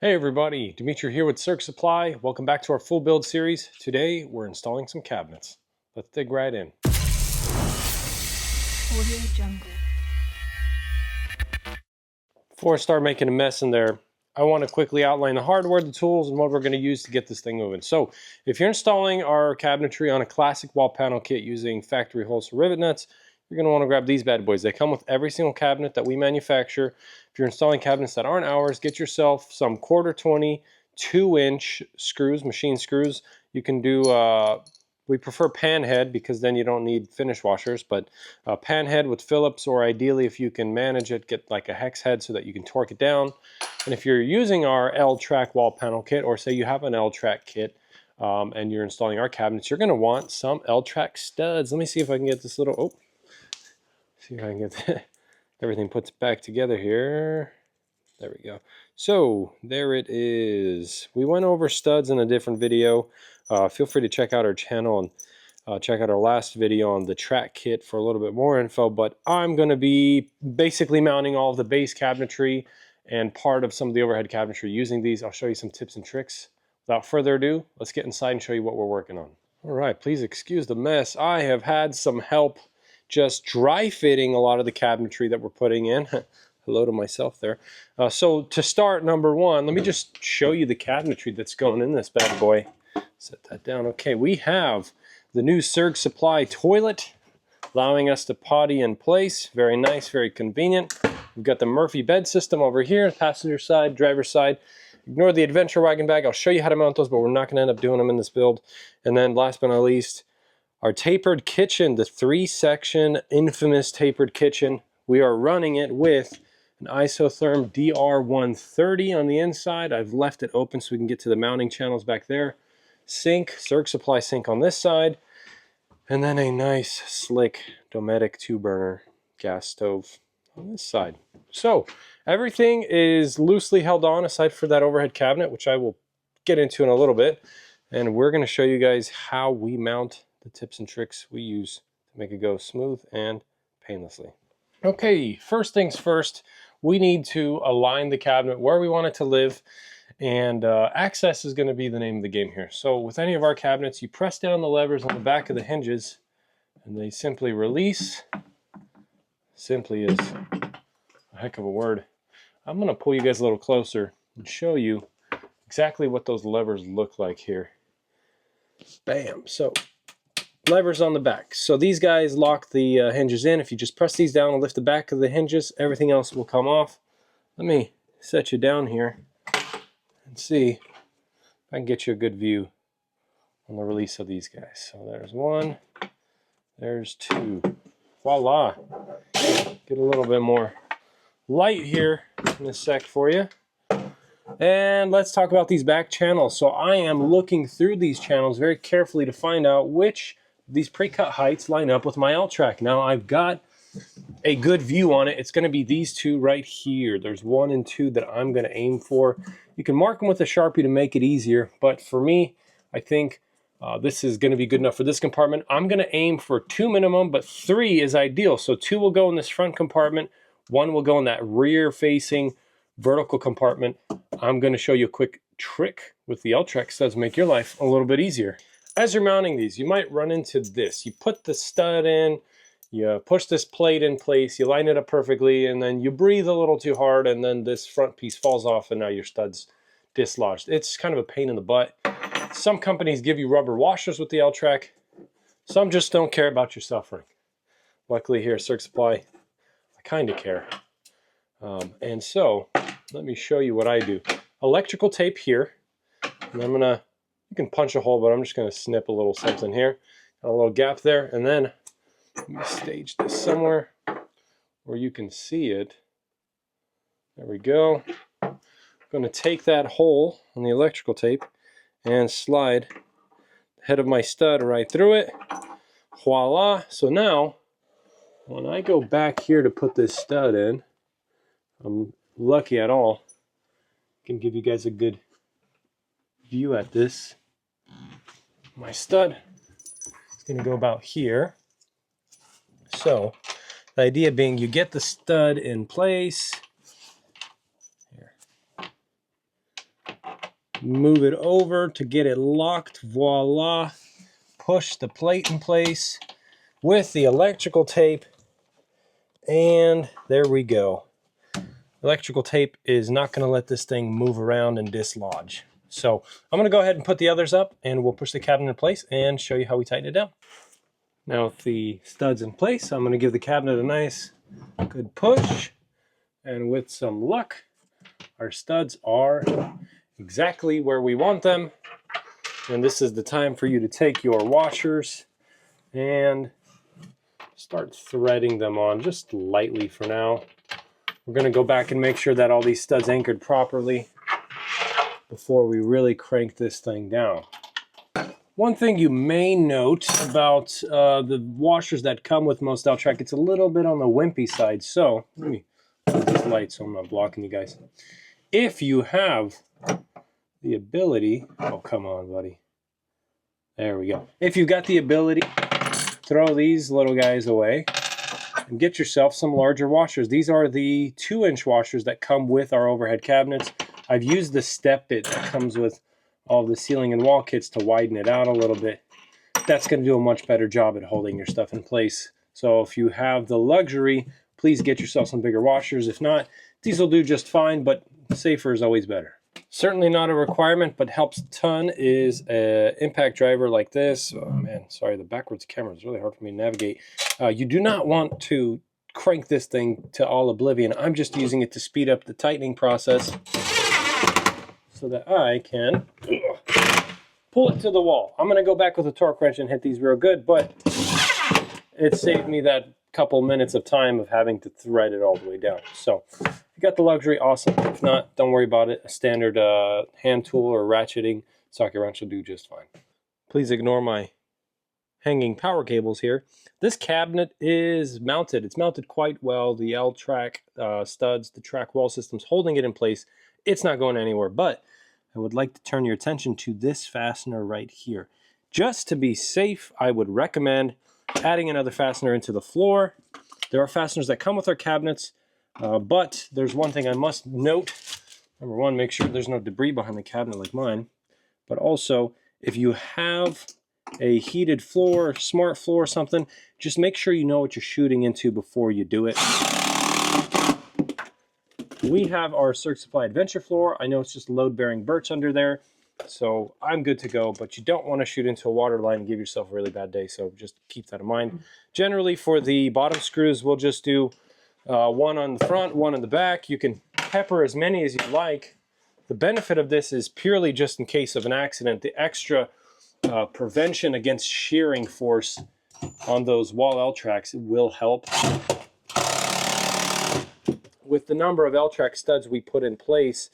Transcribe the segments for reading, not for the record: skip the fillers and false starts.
Hey everybody, Dimitri here with Serg Supply. Welcome back to our full build series. Today we're installing some cabinets. Let's dig right in. Audio Jungle. Before I start making a mess in there, I want to quickly outline the hardware, the tools, and what we're going to use to get this thing moving. So if you're installing our cabinetry on a classic wall panel kit using factory holes for rivet nuts, you're going to want to grab these bad boys. They come with every single cabinet that we manufacture. If you're installing cabinets that aren't ours, get yourself some 1/4 2-inch screws, machine screws. You can do, we prefer pan head because then you don't need finish washers, but pan head with Phillips, or ideally if you can manage it, get like a hex head so that you can torque it down. And if you're using our L-Track wall panel kit, or say you have an L-Track kit, and you're installing our cabinets, you're going to want some L-Track studs. Let me see if I can get this little, see if I can get everything puts back together here. There we go. So there it is. We went over studs in a different video. Feel free to check out our channel and check out our last video on the track kit for a little bit more info. But I'm going to be basically mounting all of the base cabinetry and part of some of the overhead cabinetry using these. I'll show you some tips and tricks. Without further ado, let's get inside and show you what we're working on. All right, please excuse the mess. I have had some help just dry fitting a lot of the cabinetry that we're putting in. Hello to myself there. So to start, number one, let me just show you the cabinetry that's going in this bad boy. Set that down. Okay, we have the new Serg Supply toilet, allowing us to potty in place. Very nice, very convenient. We've got the Murphy bed system over here, passenger side, driver's side. Ignore the adventure wagon bag. I'll show you how to mount those, but we're not going to end up doing them in this build. And then last but not least, our tapered kitchen, the 3-section infamous tapered kitchen. We are running it with an isotherm DR130 on the inside. I've left it open so we can get to the mounting channels back there. Sink, Serg Supply sink on this side. And then a nice, slick Dometic 2-burner gas stove on this side. So everything is loosely held on aside for that overhead cabinet, which I will get into in a little bit. And we're going to show you guys how we mount the tips and tricks we use to make it go smooth and painlessly. Okay, first things first, we need to align the cabinet where we want it to live, and access is going to be the name of the game here. So with any of our cabinets, you press down the levers on the back of the hinges and they simply release. Simply is a heck of a word. I'm going to pull you guys a little closer and show you exactly what those levers look like here. Bam. So levers on the back. So these guys lock the hinges in. If you just press these down and lift the back of the hinges, everything else will come off. Let me set you down here and see if I can get you a good view on the release of these guys. So there's one, there's two. Voila. Get a little bit more light here in a sec for you. And let's talk about these back channels. So I am looking through these channels very carefully to find out which these pre-cut heights line up with my L-Track. Now I've got a good view on it. It's going to be these two right here. There's 1 and 2 that I'm going to aim for. You can mark them with a Sharpie to make it easier, but for me, I think this is going to be good enough for this compartment. I'm going to aim for 2 minimum, but 3 is ideal. So 2 will go in this front compartment, 1 will go in that rear-facing vertical compartment. I'm going to show you a quick trick with the L-Track studs to make your life a little bit easier. As you're mounting these, you might run into this. You put the stud in, you push this plate in place, you line it up perfectly, and then you breathe a little too hard, and then this front piece falls off, and now your stud's dislodged. It's kind of a pain in the butt. Some companies give you rubber washers with the L-Track. Some just don't care about your suffering. Luckily here at Serg Supply, I kind of care. And so, let me show you what I do. Electrical tape here, and I'm gonna, you can punch a hole, but I'm just gonna snip a little something here. Got a little gap there, and then let me stage this somewhere where you can see it. There we go. I'm gonna take that hole on the electrical tape and slide the head of my stud right through it. Voila. So now, when I go back here to put this stud in, I'm lucky at all, I can give you guys a good view at this. My stud is going to go about here. So the idea being you get the stud in place. Here. Move it over to get it locked. Voila. Push the plate in place with the electrical tape. And there we go. Electrical tape is not going to let this thing move around and dislodge. So I'm going to go ahead and put the others up, and we'll push the cabinet in place and show you how we tighten it down. Now with the studs in place, I'm going to give the cabinet a nice good push. And with some luck, our studs are exactly where we want them. And this is the time for you to take your washers and start threading them on just lightly for now. We're going to go back and make sure that all these studs anchored properly before we really crank this thing down. One thing you may note about the washers that come with most L-Track, it's a little bit on the wimpy side. So let me put this light so I'm not blocking you guys. If you have the ability, oh come on buddy, there we go. If you've got the ability, throw these little guys away and get yourself some larger washers. These are the 2-inch washers that come with our overhead cabinets. I've used the step bit that comes with all the ceiling and wall kits to widen it out a little bit. That's going to do a much better job at holding your stuff in place. So if you have the luxury, please get yourself some bigger washers. If not, these will do just fine, but safer is always better. Certainly not a requirement, but helps a ton is an impact driver like this. Oh man, sorry, the backwards camera is really hard for me to navigate. You do not want to crank this thing to all oblivion. I'm just using it to speed up the tightening process so that I can pull it to the wall. I'm going to go back with a torque wrench and hit these real good, but it saved me that couple minutes of time of having to thread it all the way down. So if you got the luxury, awesome. If not, don't worry about it. A standard hand tool or ratcheting socket wrench will do just fine. Please ignore my hanging power cables here. This cabinet is mounted. It's mounted quite well. The L-Track studs, the track wall system's holding it in place. It's not going anywhere, but I would like to turn your attention to this fastener right here. Just to be safe, I would recommend adding another fastener into the floor. There are fasteners that come with our cabinets, but there's one thing I must note. Number one, make sure there's no debris behind the cabinet like mine. But also, if you have a heated floor, smart floor or something, just make sure you know what you're shooting into before you do it. We have our Serg Supply Adventure floor. I know it's just load-bearing birch under there, so I'm good to go, but you don't want to shoot into a water line and give yourself a really bad day, so just keep that in mind. Generally, for the bottom screws, we'll just do one on the front, one in the back. You can pepper as many as you like. The benefit of this is purely just in case of an accident. The extra prevention against shearing force on those wall L-Tracks will help. With the number of L-Track studs we put in place,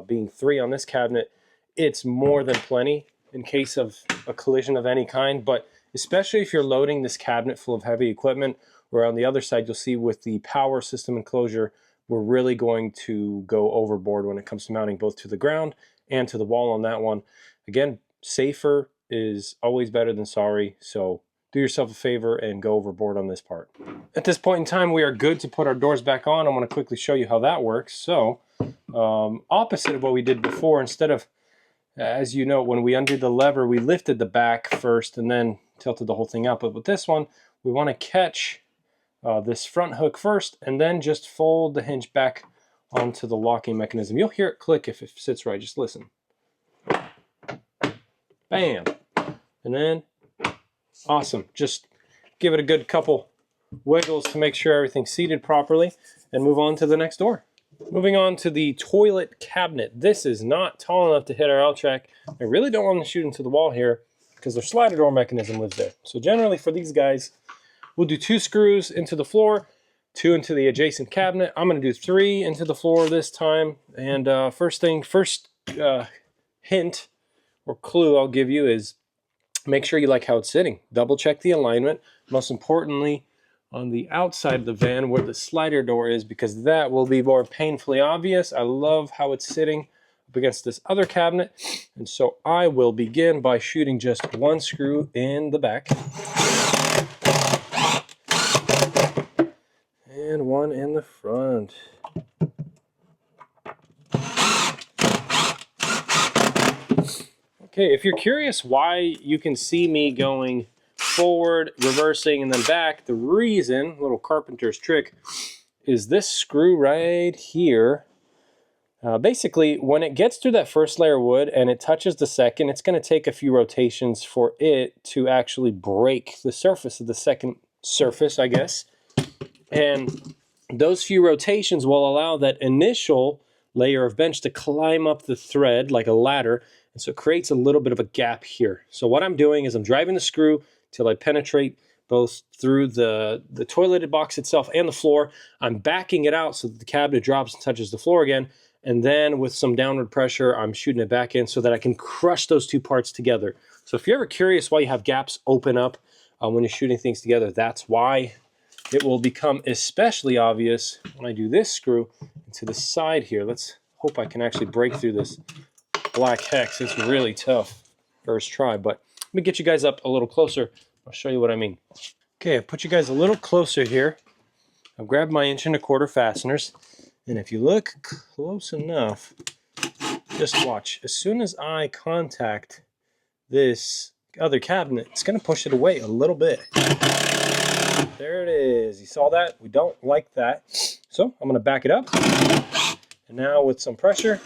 being 3 on this cabinet, it's more than plenty in case of a collision of any kind. But especially if you're loading this cabinet full of heavy equipment, where on the other side you'll see with the power system enclosure, we're really going to go overboard when it comes to mounting both to the ground and to the wall on that one. Again, safer is always better than sorry, so do yourself a favor and go overboard on this part. At this point in time, we are good to put our doors back on. I want to quickly show you how that works. So, opposite of what we did before, instead of, as you know, when we undid the lever, we lifted the back first and then tilted the whole thing up. But with this one, we want to catch this front hook first and then just fold the hinge back onto the locking mechanism. You'll hear it click if it sits right. Just listen. Bam! And then awesome. Just give it a good couple wiggles to make sure everything's seated properly and move on to the next door. Moving on to the toilet cabinet. This is not tall enough to hit our L-Track. I really don't want to shoot into the wall here because their slider door mechanism lives there. So generally for these guys, we'll do 2 screws into the floor, 2 into the adjacent cabinet. I'm going to do 3 into the floor this time. And first hint or clue I'll give you is make sure you like how it's sitting. Double check the alignment. Most importantly, on the outside of the van where the slider door is, because that will be more painfully obvious. I love how it's sitting up against this other cabinet. And so I will begin by shooting just 1 screw in the back. And 1 in the front. Okay, if you're curious why you can see me going forward, reversing, and then back, the reason, little carpenter's trick, is this screw right here. Basically, when it gets through that first layer of wood and it touches the second, it's going to take a few rotations for it to actually break the surface of the second surface, I guess. And those few rotations will allow that initial layer of bench to climb up the thread like a ladder, and so it creates a little bit of a gap here. So what I'm doing is I'm driving the screw till I penetrate both through the toileted box itself and the floor. I'm backing it out so that the cabinet drops and touches the floor again, and then with some downward pressure, I'm shooting it back in so that I can crush those two parts together. So if you're ever curious why you have gaps open up when you're shooting things together, that's why. It will become especially obvious when I do this screw into the side here. Let's hope I can actually break through this black hex. It's really tough first try, but let me get you guys up a little closer. I'll show you what I mean. Okay, I've put you guys a little closer here. I've grabbed my 1 1/4" fasteners, and if you look close enough, just watch. As soon as I contact this other cabinet, it's going to push it away a little bit. There it is. You saw that? We don't like that. So I'm going to back it up. And now with some pressure,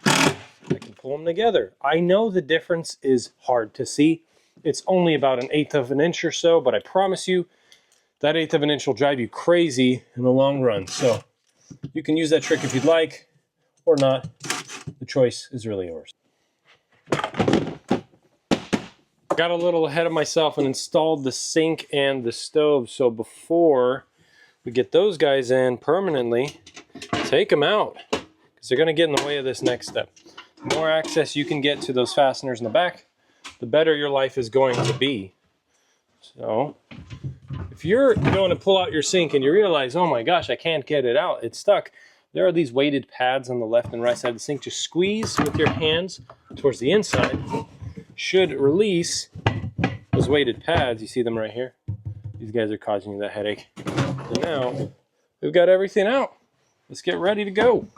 I can pull them together. I know the difference is hard to see. It's only about 1/8 of an inch or so, but I promise you that 1/8 of an inch will drive you crazy in the long run. So you can use that trick if you'd like or not. The choice is really yours. Got a little ahead of myself and installed the sink and the stove. So before we get those guys in permanently, take them out because they're going to get in the way of this next step. The more access you can get to those fasteners in the back, the better your life is going to be. So if you're going to pull out your sink and you realize, oh my gosh, I can't get it out, it's stuck, there are these weighted pads on the left and right side of the sink. Just squeeze with your hands towards the inside. Should release those weighted pads. You see them right here? These guys are causing you that headache. So now we've got everything out. Let's get ready to go.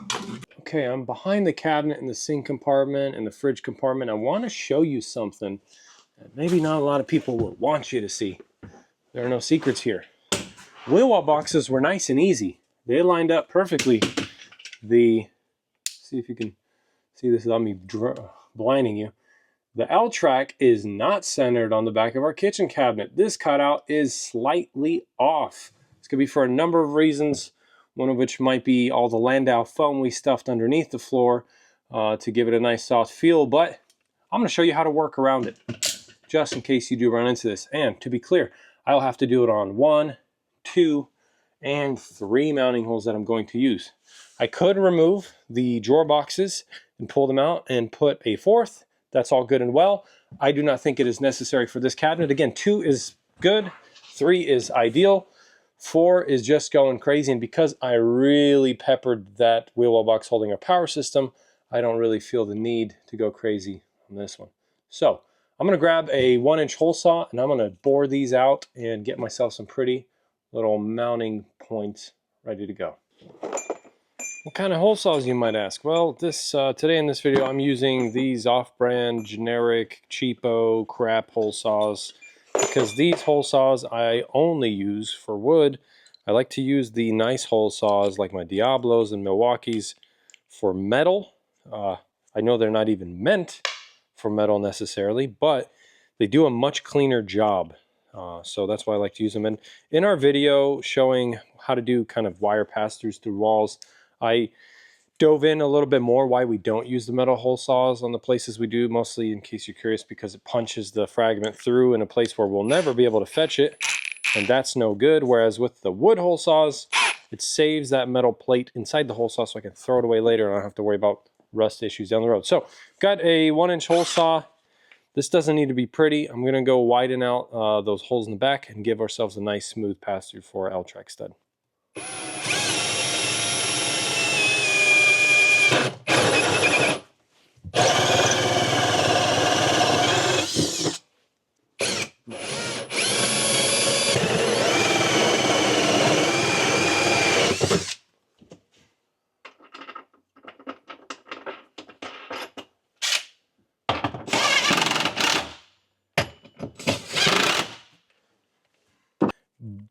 Okay, I'm behind the cabinet in the sink compartment and the fridge compartment. I want to show you something that maybe not a lot of people would want you to see. There are no secrets here. Wheel wall boxes were nice and easy. They lined up perfectly. See if you can see this without me blinding you. The L track is not centered on the back of our kitchen cabinet. This cutout is slightly off. This could be for a number of reasons, one of which might be all the Landau foam we stuffed underneath the floor to give it a nice soft feel, but I'm going to show you how to work around it, just in case you do run into this. And to be clear, I'll have to do it on 1, 2, and 3 mounting holes that I'm going to use. I could remove the drawer boxes and pull them out and put a 4th. That's all good and well. I do not think it is necessary for this cabinet. Again, 2 is good, 3 is ideal, 4 is just going crazy. And because I really peppered that wheel wall box holding our power system, I don't really feel the need to go crazy on this one. So I'm going to grab a 1-inch hole saw and I'm going to bore these out and get myself some pretty little mounting points ready to go. What kind of hole saws, you might ask? Well, today in this video, I'm using these off-brand, generic, cheapo, crap hole saws because these hole saws I only use for wood. I like to use the nice hole saws like my Diablos and Milwaukees for metal. I know they're not even meant for metal necessarily, but they do a much cleaner job. So that's why I like to use them. And in our video showing how to do kind of wire pass-throughs through walls, I dove in a little bit more why we don't use the metal hole saws on the places we do, mostly in case you're curious, because it punches the fragment through in a place where we'll never be able to fetch it, and that's no good. Whereas with the wood hole saws, it saves that metal plate inside the hole saw so I can throw it away later and I don't have to worry about rust issues down the road. So, got a 1-inch hole saw. This doesn't need to be pretty. I'm going to go widen out those holes in the back and give ourselves a nice smooth pass-through for our L-track stud.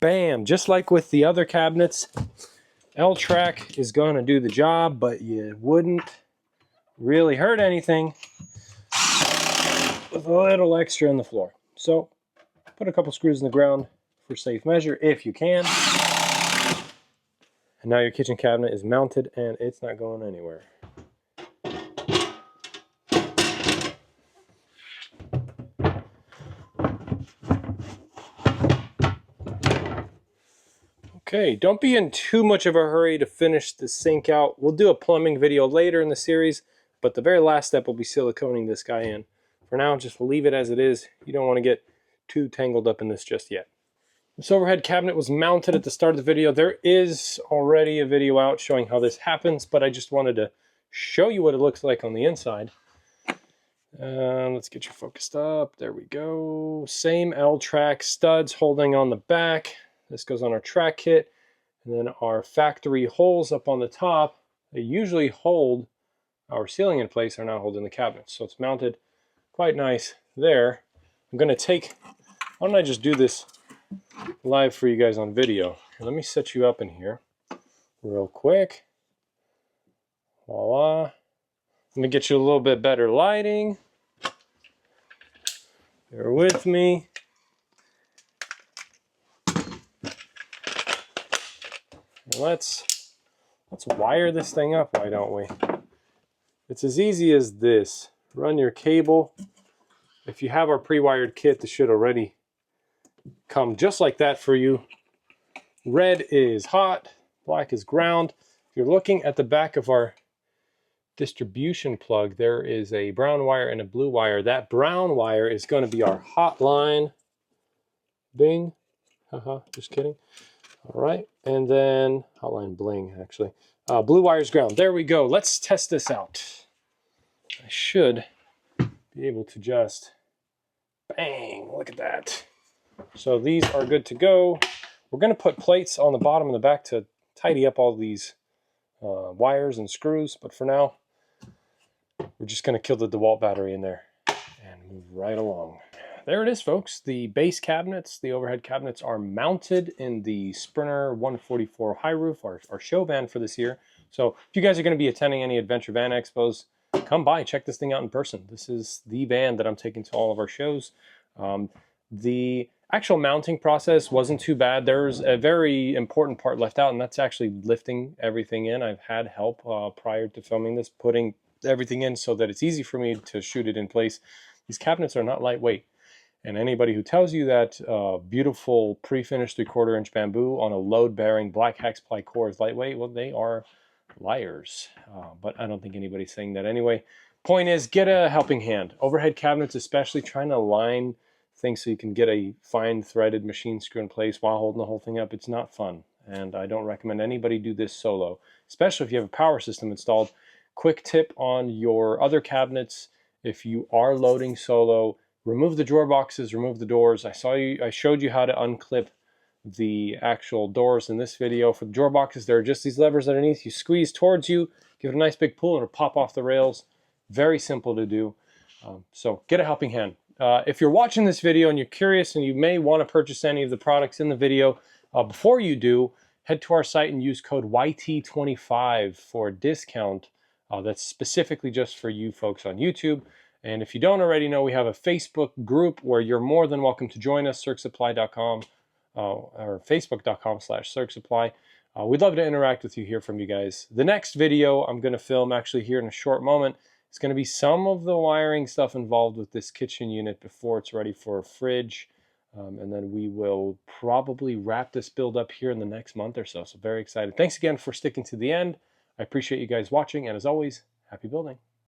bam, just like with the other cabinets, L-track is going to do the job, but you wouldn't really hurt anything with a little extra in the floor. So put a couple screws in the ground for safe measure if you can. And now your kitchen cabinet is mounted and it's not going anywhere. Okay, don't be in too much of a hurry to finish the sink out. We'll do a plumbing video later in the series, but the very last step will be siliconing this guy in. For now, just leave it as it is. You don't want to get too tangled up in this just yet. This overhead cabinet was mounted at the start of the video. There is already a video out showing how this happens, but I just wanted to show you what it looks like on the inside. Let's get you focused up. There we go. Same L-track studs holding on the back. This goes on our track kit, and then our factory holes up on the top, they usually hold our ceiling in place, are now holding the cabinet. So it's mounted quite nice there. I'm going to take, why don't I just do this live for you guys on video. Let me set you up in here real quick. Voila. Let me get you a little bit better lighting. Bear with me. Let's wire this thing up, why don't we? It's as easy as this. Run your cable. If you have our pre-wired kit, this should already come just like that for you. Red is hot, black is ground. If you're looking at the back of our distribution plug, there is a brown wire and a blue wire. That brown wire is going to be our hot line. Bing. Haha, just kidding. All right, and then hotline bling, actually. Blue wire's ground. There we go. Let's test this out. I should be able to just bang, look at that. So these are good to go. We're going to put plates on the bottom and the back to tidy up all these wires and screws, but for now, we're just going to kill the DeWalt battery in there and move right along. There it is, folks. The base cabinets, the overhead cabinets are mounted in the Sprinter 144 high roof, our show van for this year. So if you guys are going to be attending any Adventure Van Expos, come by, check this thing out in person. This is the van that I'm taking to all of our shows. The actual mounting process wasn't too bad. There's a very important part left out, and that's actually lifting everything in. I've had help prior to filming this, putting everything in so that it's easy for me to shoot it in place. These cabinets are not lightweight. And anybody who tells you that beautiful pre-finished 3/4 inch bamboo on a load-bearing black hex ply core is lightweight, well, they are liars. But I don't think anybody's saying that anyway. Point is, get a helping hand. Overhead cabinets, especially, trying to align things so you can get a fine threaded machine screw in place while holding the whole thing up. It's not fun. And I don't recommend anybody do this solo, especially if you have a power system installed. Quick tip on your other cabinets, if you are loading solo, remove the drawer boxes, remove the doors. I showed you how to unclip the actual doors in this video. For the drawer boxes, there are just these levers underneath. You squeeze towards you, give it a nice big pull, and it'll pop off the rails. Very simple to do. So get a helping hand. If you're watching this video and you're curious and you may want to purchase any of the products in the video, before you do, head to our site and use code YT25 for a discount that's specifically just for you folks on YouTube. And if you don't already know, we have a Facebook group where you're more than welcome to join us, sergsupply.com or facebook.com/sergsupply. We'd love to interact with you, hear from you guys. The next video I'm going to film actually here in a short moment. It's going to be some of the wiring stuff involved with this kitchen unit before it's ready for a fridge. And then we will probably wrap this build up here in the next month or so. So very excited. Thanks again for sticking to the end. I appreciate you guys watching. And as always, happy building.